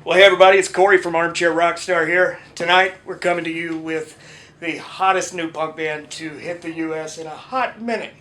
Well, hey everybody, it's Corey from Armchair Rockstar here. Tonight, we're coming to you with the hottest new punk band to hit the U.S. in a hot minute.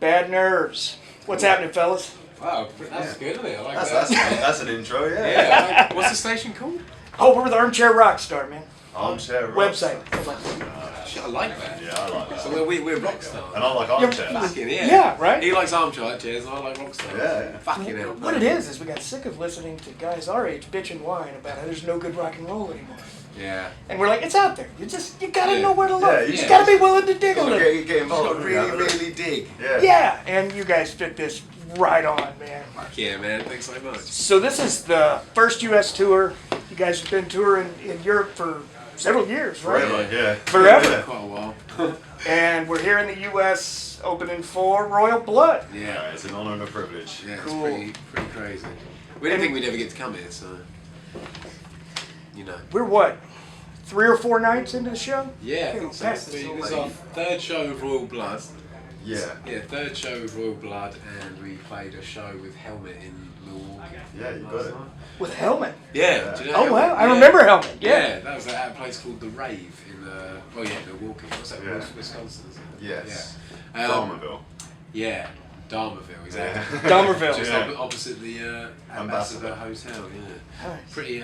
Bad Nerves. What's happening, fellas? Wow, that's good, isn't it? I like That's an intro, yeah. Yeah. What's the station called? Oh, we're with Armchair Rockstar, man. Armchair Rockstar. Website. Shit, I like that. Yeah, I like that. So we're Rockstar. And I like armchairs. Fucking yeah. Yeah, right? He likes armchair chairs, and I like Rockstar. Yeah. Fucking hell. What it is we got sick of listening to guys our age bitch and whine about how there's no good rock and roll anymore. Yeah. And we're like, it's out there. You gotta know where to look. Yeah, you just gotta be willing to dig a little. Get involved. Really dig. Yeah. Yeah, and you guys fit this right on, man. Fuck yeah, man. Thanks so much. So this is the first U.S. tour. You guys have been touring in Europe for several years, right? Forever, yeah. Forever. Yeah. Quite a while. And we're here in the U.S. opening for Royal Blood. Yeah. It's an honour and a privilege. Yeah, Cool. it's pretty crazy. We didn't think we'd ever get to come here, so you know. We're what, 3 or 4 nights into the show? Yeah, I Hey, think so. pass This this is away. our third show with Royal Blood. Yeah. Yeah, third show with Royal Blood, and we played a show with Helmet in Milwaukee. Yeah, you got last it. night. With Helmet. Yeah. Do you know Oh, Helmet? wow. I Yeah. remember Helmet. Yeah. Yeah, that was at a place called The Rave in Milwaukee. What's that? Yeah. Wisconsin, isn't it? Yes. Yeah. Dahmerville. Yeah, Dahmerville, exactly. Dahmerville. Just Yeah. opposite the Ambassador Hotel, yeah. Nice. Pretty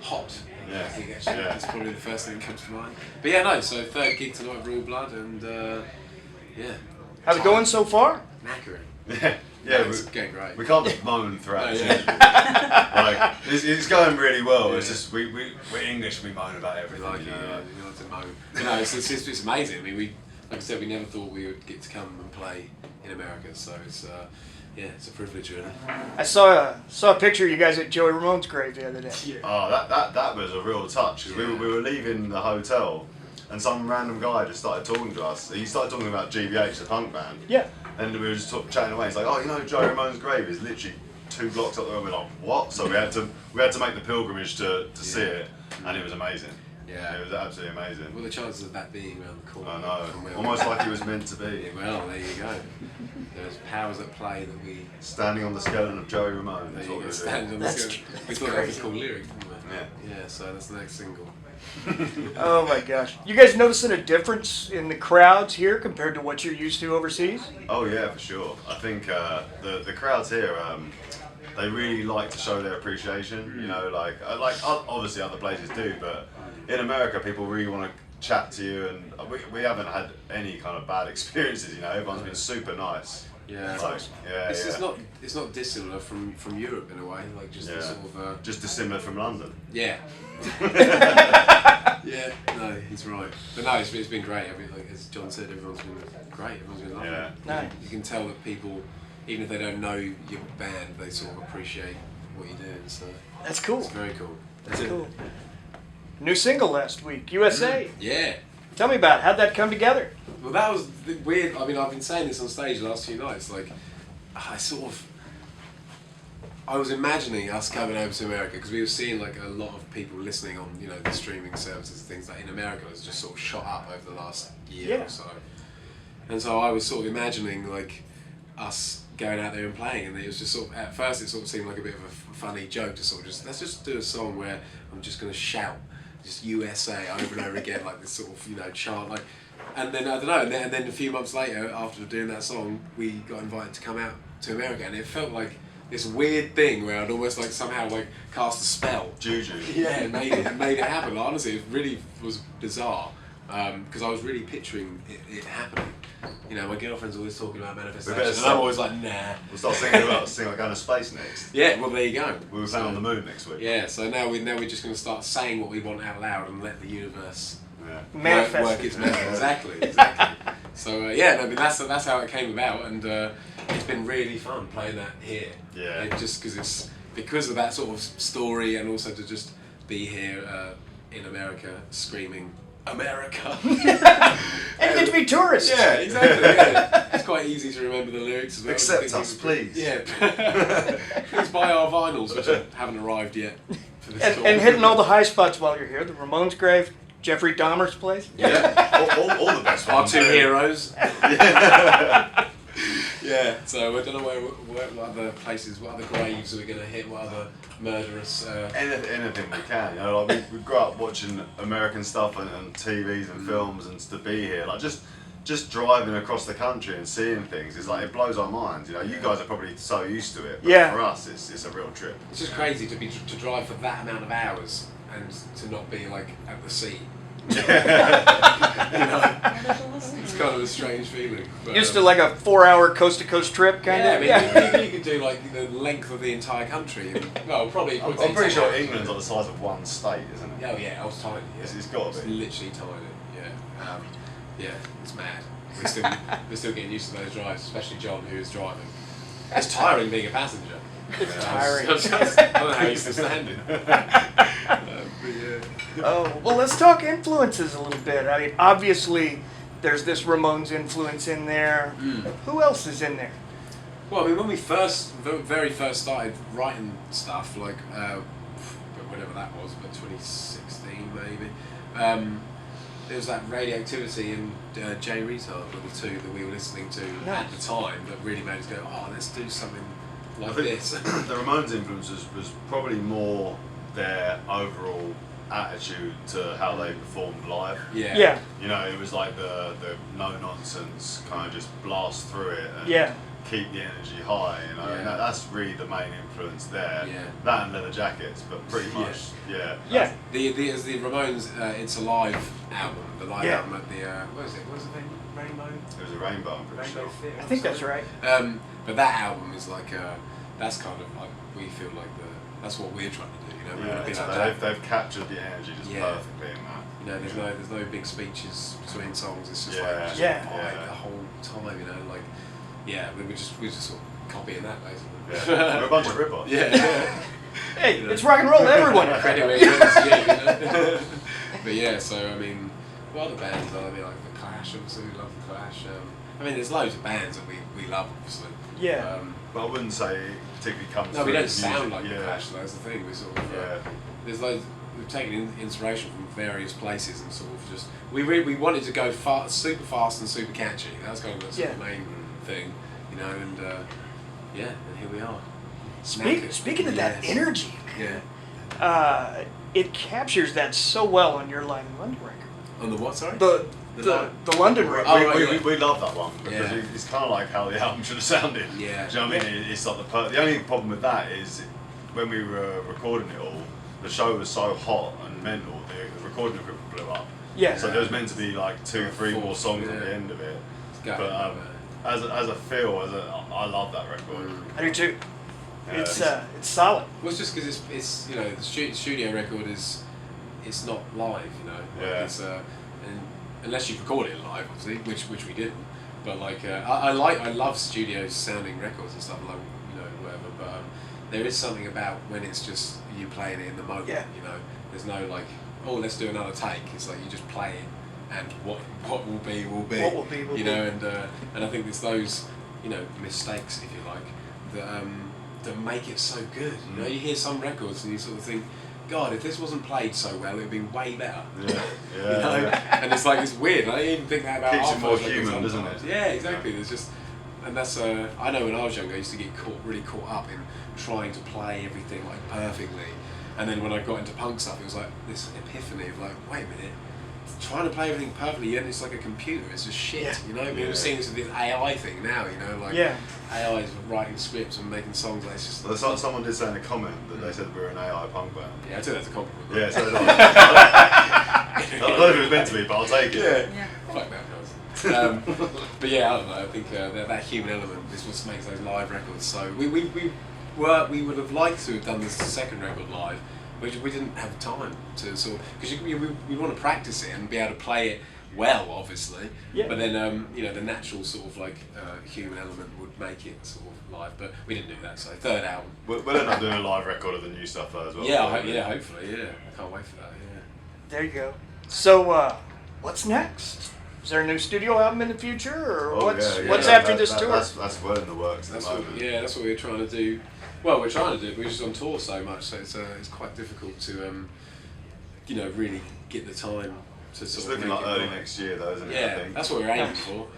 hot. Yeah. I think actually Yeah. that's probably the first thing that comes to mind. But yeah, no. So third gig tonight with Royal Blood, and yeah. How's it going so far? Knackering. Yeah. Yeah, Yeah, it's going great. we can't just moan throughout No, this yeah. interview. Like, it's going really well. Yeah. It's just, we're English, we moan about We everything. like it, you know, yeah. like- We like to moan. But no, it's amazing. I mean, like I said, we never thought we would get to come and play in America. So it's yeah, it's a privilege, really. I saw a picture of you guys at Joey Ramone's grave the other day. Oh, that was a real touch. 'Cause we were leaving the hotel, and some random guy just started talking to us. He started talking about GBH, the punk band. Yeah. And we were just chatting away. He's like, "Oh, you know, Joey Ramone's grave is literally 2 blocks up the road." We're like, "What?" So we had to make the pilgrimage to see it, and it was amazing. Yeah. It was absolutely amazing. What are the chances of that being around the corner? I from where know, we almost are? like it was meant to be. Yeah, well, there you go. There's powers at play that we. Standing on the skeleton of Joey Ramone. There That's you what go. we Standing were on the That's scale. tr- We that's thought that was crazy. called lyric, didn't we? Yeah. Yeah. So that's the next single. Oh my gosh. You guys noticing a difference in the crowds here compared to what you're used to overseas? Oh yeah, for sure. I think the crowds here, they really like to show their appreciation. You know, like obviously other places do, but in America, people really want to chat to you, and we haven't had any kind of bad experiences. You know, everyone's been super nice. Yeah. Like, yeah, It's yeah. it's not dissimilar from Europe in a way, like just the Yeah. sort of Just dissimilar from London. yeah. Yeah, no, he's right. But no, it's been great. I mean, like as John said, everyone's been great. Everyone's been lovely. Yeah. Nice. You can tell that people, even if they don't know your band, they sort of appreciate what you're doing. So That's cool. it's very cool. That's cool. New single last week, USA. Yeah. Tell me about it. How'd that come together? Well, that was weird. I mean, I've been saying this on stage the last few nights. Like, I was imagining us coming over to America because we were seeing like a lot of people listening on, you know, the streaming services, things like in America has just sort of shot up over the last year Yeah. or so. And so I was sort of imagining like us going out there and playing, and it was just sort of, at first it sort of seemed like a bit of a funny joke to sort of just, let's just do a song where I'm just going to shout just USA over and over again, like this sort of, you know, chant, like, and then I don't know, and then a few months later, after doing that song, we got invited to come out to America, and it felt like this weird thing where I'd almost like somehow like cast a spell. Juju. Yeah, it made it happen. Like, honestly, it really was bizarre because I was really picturing it happening. You know, my girlfriend's always talking about manifestation, and I'm always like, nah. We'll start singing about going to space next. Yeah, well, there you go. We were playing on the moon next week. Yeah, so now we're just going to start saying what we want out loud and let the universe Yeah. Manifest. work its magic. Exactly. So yeah, no, I mean that's how it came about, and it's been really fun playing that here. Yeah. Just because of that sort of story, and also to just be here in America, screaming America. And get to be tourists. Yeah, exactly. Yeah. It's quite easy to remember the lyrics as well. Accept us, please. Yeah. Please buy our vinyls, which haven't arrived yet. For this tour. And hitting all the high spots while you're here. The Ramones' grave, Jeffrey Dahmer's place. Yeah. all the best Our ones. two heroes. Yeah. Yeah, so I don't know what other places, what other graves are we going to hit, what other murderous... Anything we can, you know, like we grew up watching American stuff and TVs and films, and to be here, like just driving across the country and seeing things is like, it blows our minds. You know, you guys are probably so used to it, but for us, it's a real trip. It's just crazy to drive for that amount of hours and to not be like at the sea. You know, it's kind of a strange feeling. But, Used to like a 4-hour coast-to-coast trip, kind of. Yeah, you could do like the length of the entire country. And, well, probably. I'm pretty sure England's on the size of one state, isn't it? Oh yeah, I was tiny. Yeah. It's got to be. It's literally tiny. Yeah. Yeah, it's mad. We're still getting used to those drives, especially John, who is driving. It's tiring being a passenger. It's tiring. I don't know how he's still standing. Oh, well, let's talk influences a little bit. I mean, obviously, there's this Ramones influence in there. Who else is in there? Well, I mean, when we very first started writing stuff, like, whenever that was, but 2016 maybe, there was that Radioactivity and J Retard were the two that we were listening to at the time that really made us go, oh, let's do something like this. The Ramones' influence was probably more their overall attitude to how they performed live. Yeah. You know, it was like the no nonsense kind of just blast through it and keep the energy high. You know, and that's really the main influence there. Yeah. That and Leather Jackets, but pretty much, Yeah. The Ramones It's Alive album, the live album at the what is the name? Rainbow. It was a rainbow, I'm pretty sure. I think that's right. But that album is like that's kind of like, we feel like that's what we're trying to do. You know, we want to be like that. They've captured the energy just perfectly in that. You know, there's no big speeches between songs. It's just like the whole time. You know, like we're just sort of copying that basically. Yeah. We're a bunch of rip-offs. Hey, it's rock and roll, everyone. But yeah, so I mean, what other bands are there? Like the Clash, obviously we love the Clash. I mean, there's loads of bands that we love, obviously. Yeah. But I wouldn't say it particularly comes. No, we don't sound music. like the Clash. That's the thing. We sort of there's loads. We've taken inspiration from various places and sort of just we wanted to go super fast and super catchy. That was kind of the sort of main thing, you know. And and here we are. Speaking of that energy, yeah, it captures that so well on your Live in London record. On the what? Sorry. The London record. We love that one because it's kind of like how the album should have sounded. Yeah. Do you know what I mean? It's like the only problem with that is when we were recording it all, the show was so hot and mental, the recording equipment blew up. Yeah. So there was meant to be like 2-3 more songs at the end of it. But as a feel, I love that record. I do too. It's solid. Well, it's just because it's you know, the studio record it's not live, you know. Like it's and unless you've recorded it live, obviously, which we didn't. But like I love studio sounding records and stuff, like, you know, whatever. But there is something about when it's just you playing it in the moment. Yeah. You know, there's no like, oh, let's do another take. It's like you just play it, and what will be will be. What will be will you be. know, and I think it's those, you know, mistakes, if you like, that make it so good. You know, you hear some records and you sort of think, God, if this wasn't played so well, it'd be way better. Yeah, you know? And it's like, it's weird. I didn't even think that about Keeps it more records human, doesn't sometimes. it? Yeah, exactly. There's just, and that's I know when I was younger, I used to get really caught up in trying to play everything like perfectly, and then when I got into punk stuff, it was like this epiphany of like, wait a minute, trying to play everything perfectly, yet it's like a computer. It's just shit. You know, we're seeing this with this AI thing now. You know, like AI is writing scripts and making songs. Like, it's just. Well, someone did say in a comment that they said we're an AI punk band. Yeah, I took that as a compliment. Yeah, so did I don't know if it was meant to be, but I'll take it. Yeah. Fuck that, guys. But yeah, I don't know. I think that human element is what makes those live records. So we would have liked to have done this second record live. We didn't have time to sort of, because we want to practice it and be able to play it well, obviously. Yeah. But then you know, the natural sort of like human element would make it sort of live. But we didn't do that. So third album. We'll end up doing a live record of the new stuff though as well. Yeah, hopefully. Yeah, I can't wait for that. Yeah. There you go. So what's next? Is there a new studio album in the future, or what's after this tour? That's well in the works at the moment. That's what we're trying to do. Well, we're trying to do it. We're just on tour so much, so it's quite difficult to you know, really get the time to sort of. It's looking like early next year, though, isn't it? Yeah, that's what we're aiming for.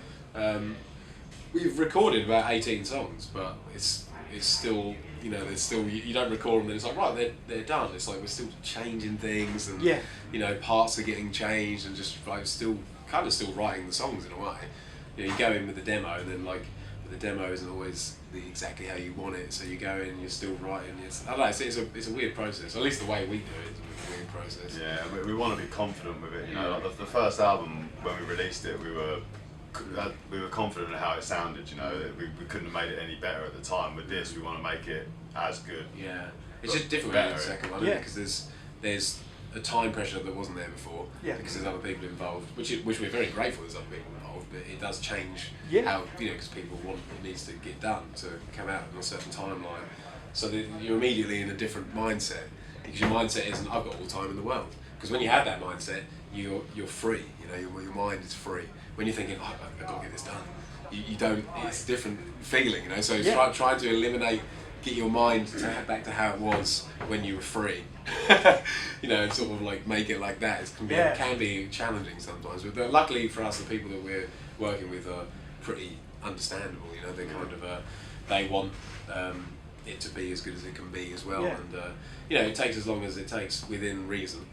we've recorded about 18 songs, but it's still, you know, there's still, you don't record them and it's like, right, they're done. It's like we're still changing things and, you know, parts are getting changed and just like still writing the songs in a way. You know, you go in with the demo and then like, the demo isn't always exactly how you want it, so you go in, you're still writing. I don't know, it's a weird process. At least the way we do it is a weird process. Yeah, we want to be confident with it. You know, like the first album when we released it, we were confident in how it sounded. You know, we couldn't have made it any better at the time. With this, we want to make it as good. Yeah, it's just different with the second one, because there's a time pressure that wasn't there before. Yeah. Because there's other people involved, which we're very grateful there's other people involved, but it does change how, you know, because people want it needs to get done to come out in a certain timeline. So that you're immediately in a different mindset, because your mindset isn't I've got all the time in the world. Because when you have that mindset, you're free. You know, your mind is free. When you're thinking, oh, I've got to get this done, you don't. It's a different feeling, you know. So try to eliminate. Get your mind back to how it was when you were free, you know, and sort of like make it like that. It can be challenging sometimes, but luckily for us, the people that we're working with are pretty understandable. You know, they kind of they want it to be as good as it can be as well, and you know, it takes as long as it takes within reason.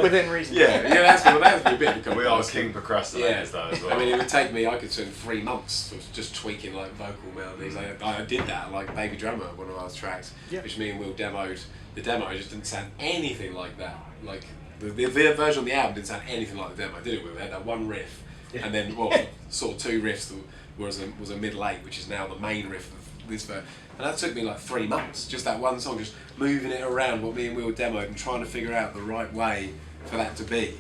Within reason. That's a bit of a we are king procrastinators though as well. I mean, it would take me, I could spend 3 months of just tweaking like vocal melodies. I did that like Baby Drummer, one of our tracks, which me and Will demoed. The demo just didn't sound anything like that. Like the version of the album didn't sound anything like the demo. I did it with, we had that one riff, and then sort of 2 riffs that was a middle 8, which is now the main riff of this version. And that took me like 3 months, just that one song, just moving it around what me and Will demoed and trying to figure out the right way for that to be.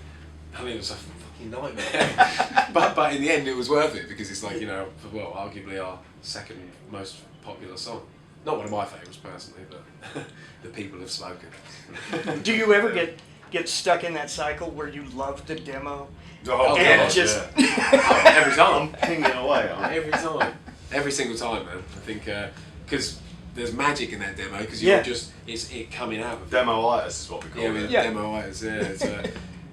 I mean, it was a fucking nightmare. but in the end, it was worth it, because it's like, you know, well, arguably our second most popular song. Not one of my favourites personally, but the people have spoken. Do you ever get stuck in that cycle where you love the demo? Oh, and gosh, just every time. I'm pinging away. Every time. Every single time, man. I think, because there's magic in that demo, because you're just, it's it coming out of Demo-itis is what we call it. Demo-itis, It's,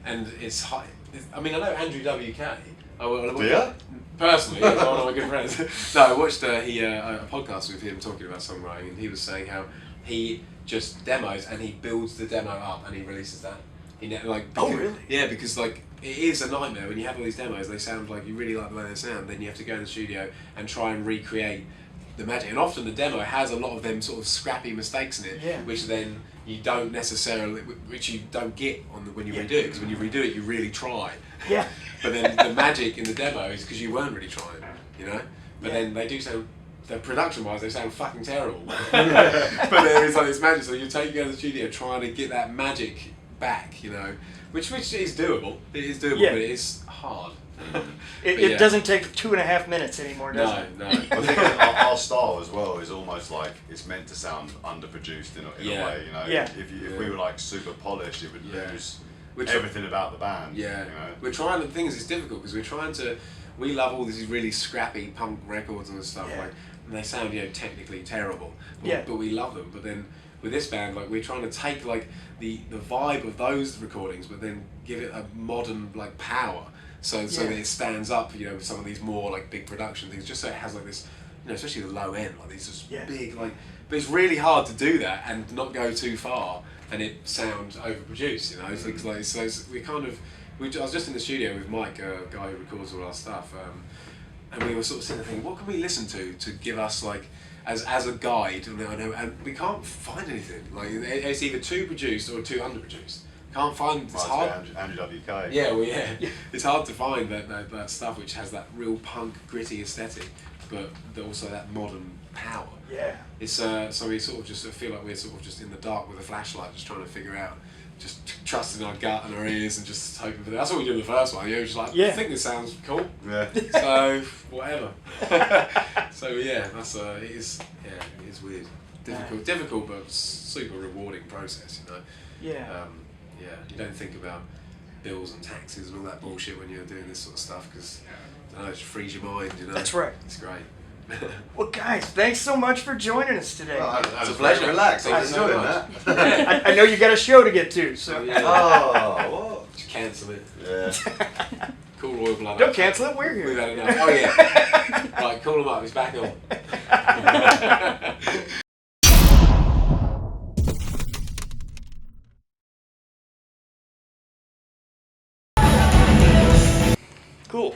and it's high. I mean, I know Andrew WK. Do you? Personally, one of my good friends. No, I watched a podcast with him talking about songwriting, and he was saying how he just demos and he builds the demo up and he releases that. Oh, really? Yeah, because like it is a nightmare when you have all these demos. They sound like you really like the way they sound. Then you have to go in the studio and try and recreate the magic. And often the demo has a lot of them sort of scrappy mistakes in it, which then you don't necessarily, which you don't get on when you redo it. Because when you redo it, you really try. Yeah. But then the magic in the demo is because you weren't really trying, you know. But then they do sound. Production-wise, they sound fucking terrible. But there is like this magic. So you go to the studio trying to get that magic back, you know, which is doable. It is doable, but it is hard. It doesn't take 2.5 minutes anymore, does it? No. I think our style as well is almost like it's meant to sound underproduced in a way, you know. If we were like super polished, it would lose everything about the band. Yeah. You know? We're trying. The thing is, it's difficult because we're trying to. We love all these really scrappy punk records and stuff like. And they sound, you know, technically terrible, but we love them. But then with this band, like we're trying to take like the vibe of those recordings, but then give it a modern like power, so that it stands up, you know, with some of these more like big production things, just so it has like this, you know, especially the low end, like these just big like. But it's really hard to do that and not go too far, and it sounds overproduced, you know. Things like so we kind of. I was just in the studio with Mike, a guy who records all our stuff. And we were sort of sitting there thinking, what can we listen to give us like, as a guide? And we can't find anything. Like it's either too produced or too underproduced. Can't find. It's hard. Andrew WK. Yeah, well, it's hard to find that stuff which has that real punk, gritty aesthetic, but also that modern power. Yeah. It's so we sort of just feel like we're sort of just in the dark with a flashlight, just trying to figure out. Just trusting our gut and our ears and just hoping for that. That's what we did in the first one. You know, just like, I think this sounds cool. Yeah. So whatever. So that's it is weird, difficult, but super rewarding process. You know. Yeah. You don't think about bills and taxes and all that bullshit when you're doing this sort of stuff because it just frees your mind. You know. That's right. It's great. Well, guys, thanks so much for joining us today. Well, it's a pleasure. Relax. Thank you so much. I know you got a show to get to, so. What? Just cancel it. Yeah. Cool royal blood. Don't cancel it. We're here. We've had enough. Oh yeah. Like Alright, call him up, he's back on. Cool.